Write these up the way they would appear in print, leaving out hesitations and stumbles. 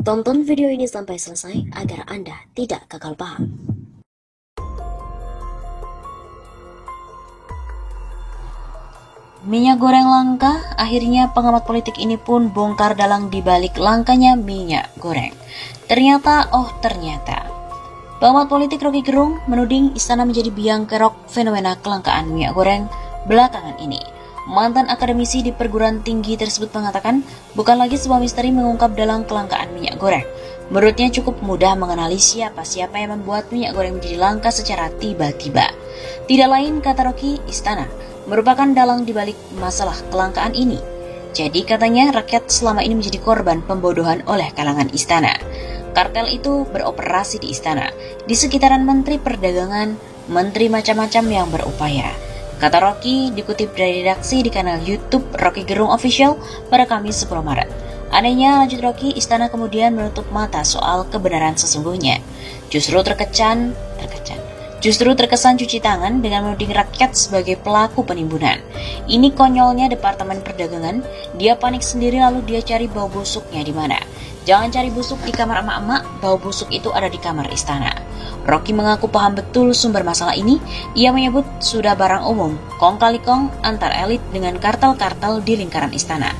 Tonton video ini sampai selesai agar Anda tidak gagal paham. Minyak goreng langka, akhirnya pengamat politik ini pun bongkar dalang dibalik langkanya minyak goreng. Ternyata, pengamat politik Rocky Gerung menuding istana menjadi biang kerok fenomena kelangkaan minyak goreng belakangan ini. Mantan akademisi di perguruan tinggi tersebut mengatakan bukan lagi sebuah misteri mengungkap dalang kelangkaan minyak goreng. Menurutnya cukup mudah mengenali siapa yang membuat minyak goreng menjadi langka secara tiba-tiba. Tidak lain, kata Rocky, istana merupakan dalang dibalik masalah kelangkaan ini. Jadi katanya rakyat selama ini menjadi korban pembodohan oleh kalangan istana. Kartel itu beroperasi di istana, di sekitaran menteri perdagangan, menteri macam-macam yang berupaya. Kata Rocky dikutip dari redaksi di kanal YouTube Rocky Gerung Official pada Kamis 10 Maret. Anehnya, lanjut Rocky, istana kemudian menutup mata soal kebenaran sesungguhnya. Justru terkesan cuci tangan dengan menuding rakyat sebagai pelaku penimbunan. Ini konyolnya Departemen Perdagangan, dia panik sendiri lalu dia cari bau busuknya di mana. Jangan cari busuk di kamar emak-emak, bau busuk itu ada di kamar istana. Rocky mengaku paham betul sumber masalah ini. Ia menyebut sudah barang umum, kong kali kong antar elit dengan kartel-kartel di lingkaran istana.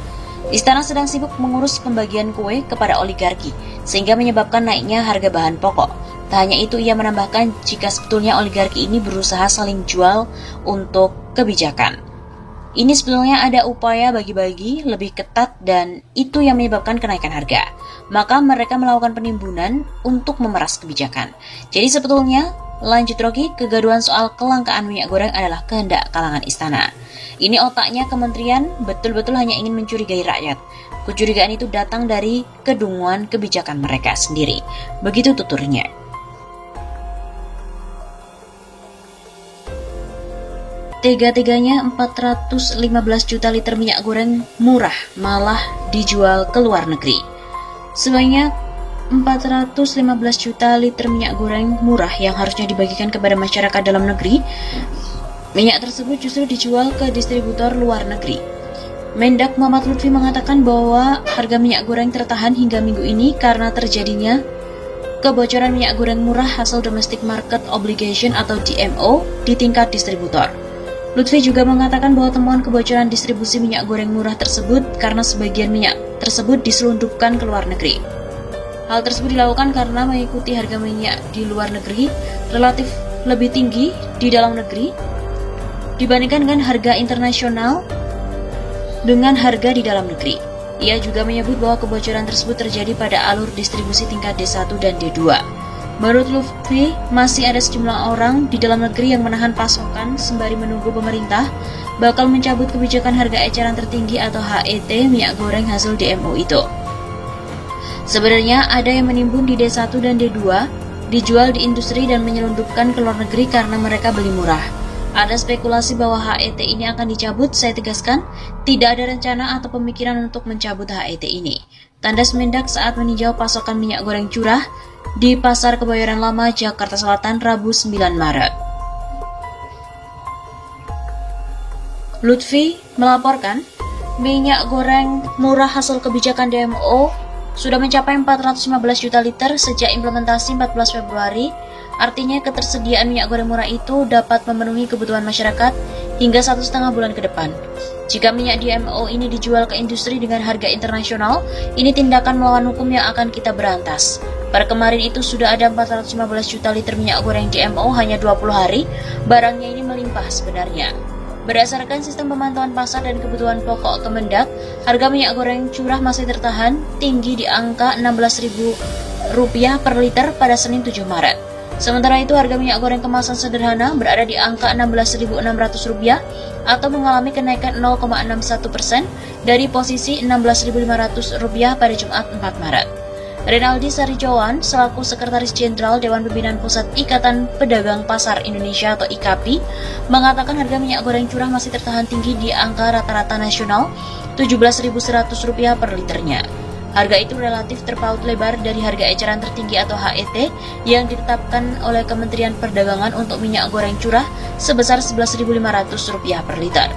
Istana sedang sibuk mengurus pembagian kue kepada oligarki, sehingga menyebabkan naiknya harga bahan pokok. Tak hanya itu, ia menambahkan jika sebetulnya oligarki ini berusaha saling jual untuk kebijakan. Ini sebetulnya ada upaya bagi-bagi lebih ketat dan itu yang menyebabkan kenaikan harga. Maka mereka melakukan penimbunan untuk memeras kebijakan. Jadi sebetulnya, lanjut Rocky, kegaduhan soal kelangkaan minyak goreng adalah kehendak kalangan istana. Ini otaknya kementerian betul-betul hanya ingin mencurigai rakyat. Kecurigaan itu datang dari kedunguan kebijakan mereka sendiri. Begitu tuturnya. Tega-teganya 415 juta liter minyak goreng murah malah dijual ke luar negeri. Sebanyak 415 juta liter minyak goreng murah yang harusnya dibagikan kepada masyarakat dalam negeri, minyak tersebut justru dijual ke distributor luar negeri. Mendak Muhammad Lutfi mengatakan bahwa harga minyak goreng tertahan hingga minggu ini karena terjadinya kebocoran minyak goreng murah hasil domestic market obligation atau DMO di tingkat distributor. Lutfi juga mengatakan bahwa temuan kebocoran distribusi minyak goreng murah tersebut karena sebagian minyak tersebut diselundupkan ke luar negeri. Hal tersebut dilakukan karena mengikuti harga minyak di luar negeri relatif lebih tinggi di dalam negeri dibandingkan dengan harga internasional dengan harga di dalam negeri. Ia juga menyebut bahwa kebocoran tersebut terjadi pada alur distribusi tingkat D1 dan D2. Menurut Lutfi, masih ada sejumlah orang di dalam negeri yang menahan pasokan sembari menunggu pemerintah bakal mencabut kebijakan harga eceran tertinggi atau HET minyak goreng hasil DMO itu. Sebenarnya ada yang menimbun di D1 dan D2, dijual di industri dan menyelundupkan ke luar negeri karena mereka beli murah. Ada spekulasi bahwa HET ini akan dicabut, saya tegaskan, tidak ada rencana atau pemikiran untuk mencabut HET ini. Tandas Mendak saat meninjau pasokan minyak goreng curah di Pasar Kebayoran Lama, Jakarta Selatan, Rabu 9 Maret. Lutfi melaporkan, minyak goreng murah hasil kebijakan DMO sudah mencapai 415 juta liter sejak implementasi 14 Februari. Artinya ketersediaan minyak goreng murah itu dapat memenuhi kebutuhan masyarakat hingga 1,5 bulan ke depan. Jika minyak DMO ini dijual ke industri dengan harga internasional, ini tindakan melawan hukum yang akan kita berantas. Pada kemarin itu sudah ada 415 juta liter minyak goreng DMO hanya 20 hari, barangnya ini melimpah sebenarnya. Berdasarkan sistem pemantauan pasar dan kebutuhan pokok Kemendak, harga minyak goreng curah masih tertahan tinggi di angka Rp16.000 per liter pada Senin 7 Maret. Sementara itu harga minyak goreng kemasan sederhana berada di angka Rp16.600 atau mengalami kenaikan 0,61% dari posisi Rp16.500 pada Jumat 4 Maret. Renaldi Sarijawan, selaku Sekretaris Jenderal Dewan Pimpinan Pusat Ikatan Pedagang Pasar Indonesia atau IKAPI, mengatakan harga minyak goreng curah masih tertahan tinggi di angka rata-rata nasional Rp17.100 per liternya. Harga itu relatif terpaut lebar dari harga eceran tertinggi atau HET yang ditetapkan oleh Kementerian Perdagangan untuk minyak goreng curah sebesar Rp11.500 per liter.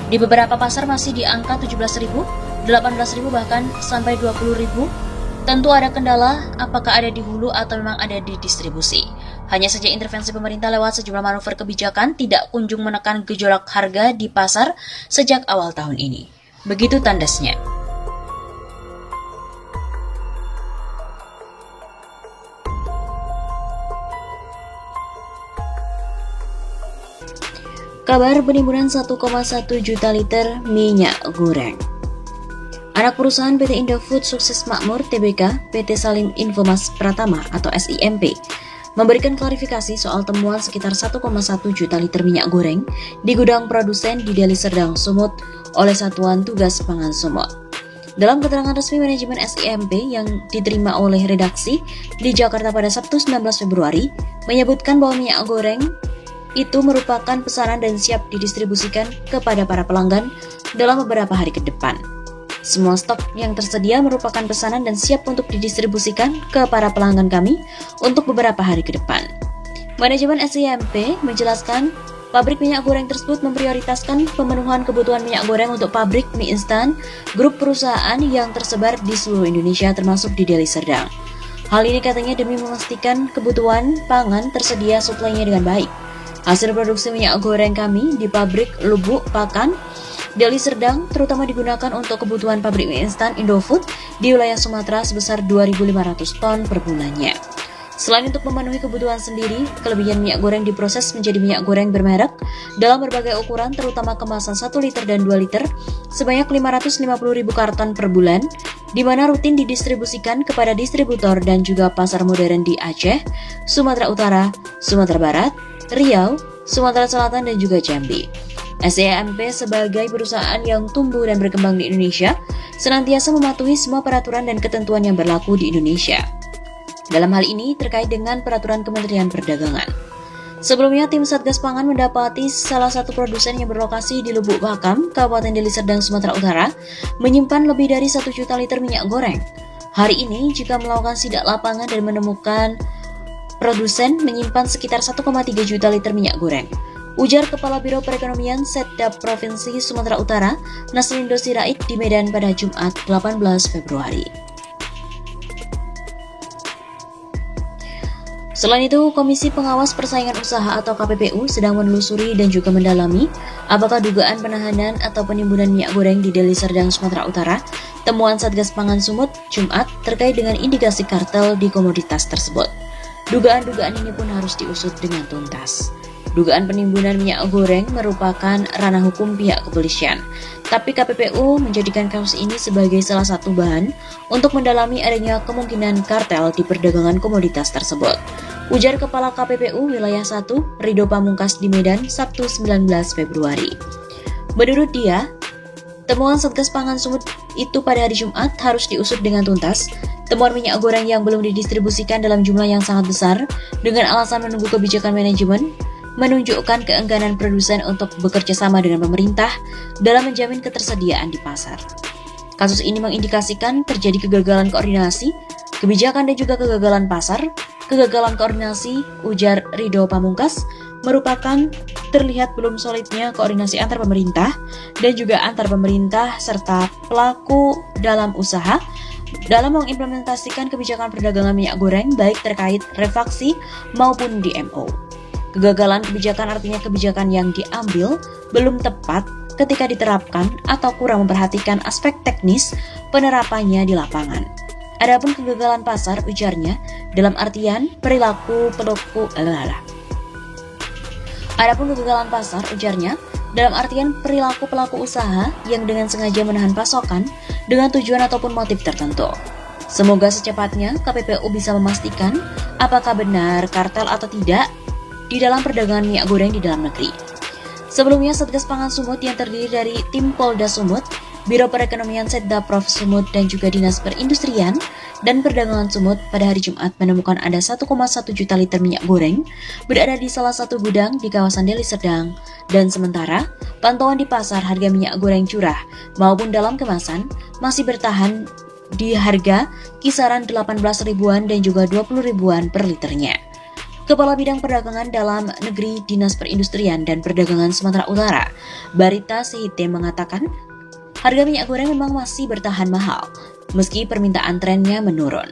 Di beberapa pasar masih di angka Rp17.000, Rp18.000 bahkan sampai Rp20.000 Tentu ada kendala, apakah ada di hulu atau memang ada di distribusi. Hanya saja intervensi pemerintah lewat sejumlah manuver kebijakan tidak kunjung menekan gejolak harga di pasar sejak awal tahun ini. Begitu tandasnya. Kabar penimbunan 1,1 juta liter minyak goreng. Anak perusahaan PT Indofood Sukses Makmur Tbk, PT Salim Infomas Pratama atau SIMP, memberikan klarifikasi soal temuan sekitar 1,1 juta liter minyak goreng di gudang produsen di Deli Serdang, Sumut oleh Satuan Tugas Pangan Sumut. Dalam keterangan resmi manajemen SIMP yang diterima oleh redaksi di Jakarta pada Sabtu 19 Februari, menyebutkan bahwa minyak goreng itu merupakan pesanan dan siap didistribusikan kepada para pelanggan dalam beberapa hari ke depan. Semua stok yang tersedia merupakan pesanan dan siap untuk didistribusikan ke para pelanggan kami untuk beberapa hari ke depan. Manajemen SIMP menjelaskan pabrik minyak goreng tersebut memprioritaskan pemenuhan kebutuhan minyak goreng untuk pabrik mie instan grup perusahaan yang tersebar di seluruh Indonesia termasuk di Deli Serdang. Hal ini katanya demi memastikan kebutuhan pangan tersedia suplainya dengan baik. Hasil produksi minyak goreng kami di pabrik Lubuk Pakan Deli Serdang terutama digunakan untuk kebutuhan pabrik mie instan Indofood di wilayah Sumatera sebesar 2.500 ton per bulannya. Selain untuk memenuhi kebutuhan sendiri, kelebihan minyak goreng diproses menjadi minyak goreng bermerek dalam berbagai ukuran terutama kemasan 1 liter dan 2 liter sebanyak 550.000 karton per bulan, di mana rutin didistribusikan kepada distributor dan juga pasar modern di Aceh, Sumatera Utara, Sumatera Barat, Riau, Sumatera Selatan dan juga Jambi. SIMP sebagai perusahaan yang tumbuh dan berkembang di Indonesia senantiasa mematuhi semua peraturan dan ketentuan yang berlaku di Indonesia. Dalam hal ini terkait dengan peraturan Kementerian Perdagangan. Sebelumnya tim Satgas Pangan mendapati salah satu produsen yang berlokasi di Lubuk Pakam, Kabupaten Deli Serdang, Sumatera Utara, menyimpan lebih dari 1 juta liter minyak goreng. Hari ini jika melakukan sidak lapangan dan menemukan produsen menyimpan sekitar 1,3 juta liter minyak goreng. Ujar Kepala Biro Perekonomian Setda Provinsi Sumatera Utara, Nasrindo Sirait di Medan pada Jumat 18 Februari. Selain itu, Komisi Pengawas Persaingan Usaha atau KPPU sedang menelusuri dan juga mendalami apakah dugaan penahanan atau penimbunan minyak goreng di Deli Serdang, Sumatera Utara, temuan Satgas Pangan Sumut Jumat terkait dengan indikasi kartel di komoditas tersebut. Dugaan-dugaan ini pun harus diusut dengan tuntas. Dugaan penimbunan minyak goreng merupakan ranah hukum pihak kepolisian, tapi KPPU menjadikan kasus ini sebagai salah satu bahan untuk mendalami adanya kemungkinan kartel di perdagangan komoditas tersebut. Ujar Kepala KPPU Wilayah 1, Rido Pamungkas di Medan, Sabtu 19 Februari. Menurut dia, temuan Satgas Pangan Sumut itu pada hari Jumat harus diusut dengan tuntas. Temuan minyak goreng yang belum didistribusikan dalam jumlah yang sangat besar dengan alasan menunggu kebijakan manajemen menunjukkan keengganan produsen untuk bekerja sama dengan pemerintah dalam menjamin ketersediaan di pasar. Kasus ini mengindikasikan terjadi kegagalan koordinasi, kebijakan dan juga kegagalan pasar. Kegagalan koordinasi, ujar Rido Pamungkas, merupakan terlihat belum solidnya koordinasi antar pemerintah dan juga antar pemerintah serta pelaku dalam usaha dalam mengimplementasikan kebijakan perdagangan minyak goreng baik terkait refaksi maupun DMO. Kegagalan kebijakan artinya kebijakan yang diambil belum tepat ketika diterapkan atau kurang memperhatikan aspek teknis penerapannya di lapangan. Adapun kegagalan pasar, ujarnya, dalam artian perilaku pelaku usaha yang dengan sengaja menahan pasokan dengan tujuan ataupun motif tertentu. Semoga secepatnya KPPU bisa memastikan apakah benar kartel atau tidak di dalam perdagangan minyak goreng di dalam negeri. Sebelumnya, Satgas Pangan Sumut yang terdiri dari tim Polda Sumut, Biro Perekonomian Setda Prof Sumut dan juga Dinas Perindustrian dan Perdagangan Sumut pada hari Jumat menemukan ada 1,1 juta liter minyak goreng berada di salah satu gudang di kawasan Deli Serdang. Dan sementara, pantauan di pasar harga minyak goreng curah maupun dalam kemasan masih bertahan di harga kisaran 18 ribuan dan juga 20 ribuan per liternya. Kepala Bidang Perdagangan Dalam Negeri Dinas Perindustrian dan Perdagangan Sumatera Utara, Barita Sehite mengatakan, harga minyak goreng memang masih bertahan mahal, meski permintaan trennya menurun.